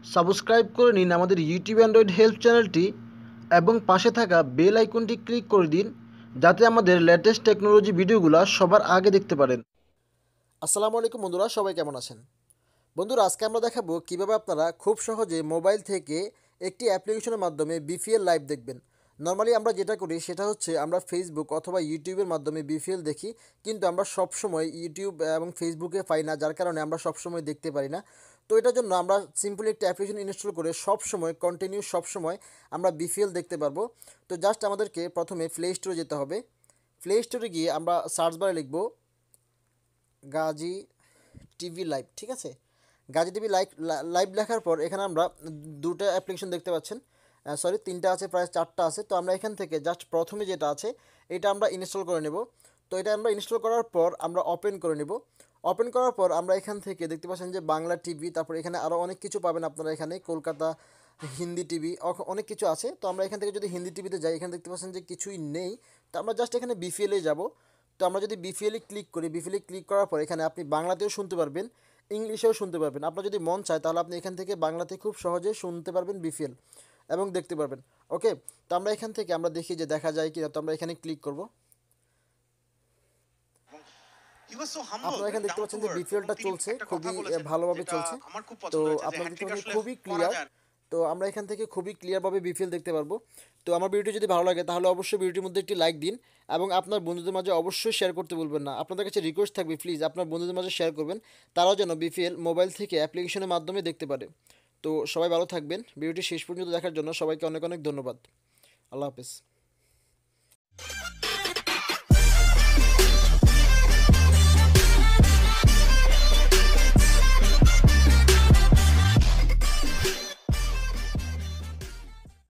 Subscribe করে নিন আমাদের ইউটিউব অ্যান্ড্রয়েড হেল্প চ্যানেলটি এবং পাশে থাকা বেল আইকনটি ক্লিক করে দিন যাতে আমাদের লেটেস্ট টেকনোলজি ভিডিওগুলো সবার আগে দেখতে পারেন। আসসালামু আলাইকুম বন্ধুরা, সবাই কেমন আছেন? বন্ধুরা, আজকে আমরা দেখাবো কিভাবে আপনারা খুব সহজে মোবাইল থেকে একটি অ্যাপ্লিকেশনের মাধ্যমে বিপিএল লাইভ দেখবেন। নর্মালি আমরা যেটা করি সেটা হচ্ছে আমরা ফেসবুক অথবা ইউটিউবের মাধ্যমে বিপিএল দেখি, কিন্তু আমরা সবসময় ইউটিউব এবং ফেসবুকে পাই না, যার কারণে আমরা সবসময় দেখতে পারি না। তো এটার জন্য আমরা সিম্পলি একটা অ্যাপ্লিকেশন ইনস্টল করে সবসময় কন্টিনিউ সবসময় আমরা বিপিএল দেখতে পারবো। তো জাস্ট আমাদেরকে প্রথমে প্লে স্টোরে যেতে হবে। প্লে স্টোরে গিয়ে আমরা সার্চ বারে লিখব গাজী টিভি লাইভ, ঠিক আছে? গাজী টিভি লাইভ লেখার পর এখানে আমরা দুটো অ্যাপ্লিকেশন দেখতে পাচ্ছেন, সরি তিনটা আছে, প্রায় চারটা আছে। তো আমরা এখান থেকে জাস্ট প্রথমে যেটা আছে এটা আমরা ইনস্টল করে নেব। তো এটা আমরা ইনস্টল করার পর আমরা ওপেন করে নেব। ওপেন করার পর আমরা এখান থেকে দেখতে পাচ্ছেন যে বাংলা টিভি, তারপর এখানে আরও অনেক কিছু পাবেন আপনারা, এখানে কলকাতা হিন্দি টিভি অনেক কিছু আছে। তো আমরা এখান থেকে যদি হিন্দি টিভিতে যাই, এখানে দেখতে পাচ্ছেন যে কিছুই নেই। তো আমরা জাস্ট এখানে বিপিএলে যাব। তো আমরা যদি বিপিএলে ক্লিক করি, বিপিএলে ক্লিক করার পর এখানে আপনি বাংলাতেও শুনতে পারবেন, ইংলিশেও শুনতে পারবেন। আপনার যদি মন চায় তাহলে আপনি এখান থেকে বাংলাতে খুব সহজে শুনতে পারবেন বিপিএল এবং দেখতে পারবেন। ওকে, তো আমরা এখান থেকে আমরা দেখি যে দেখা যায় কিনা। তো আমরা এখানে ক্লিক করব। আপনারা এখানে দেখতে পাচ্ছেন যে বিপিএলটা চলছে, খুবই ভালোভাবে চলছে। তো আপনারা দেখতে পাচ্ছেন খুবই ক্লিয়ার। তো আমরা এখান থেকে খুবই ক্লিয়ারভাবে বিপিএল দেখতে পারবো। তো আমার ভিডিওটি যদি ভালো লাগে তাহলে অবশ্যই ভিডিওটির মধ্যে একটি লাইক দিন এবং আপনার বন্ধুদের মাঝে অবশ্যই শেয়ার করতে ভুলবেন না। আপনাদের কাছে রিকোয়েস্ট থাকবে, প্লিজ আপনার বন্ধুদের মাঝে শেয়ার করবেন, তারাও যেন বিপিএল মোবাইল থেকে অ্যাপ্লিকেশনের মাধ্যমে দেখতে পারে। তো সবাই ভালো থাকবেন। ভিডিওটি শেষ পর্যন্ত দেখার জন্য সবাইকে অনেক অনেক ধন্যবাদ। আল্লাহ হাফেজ।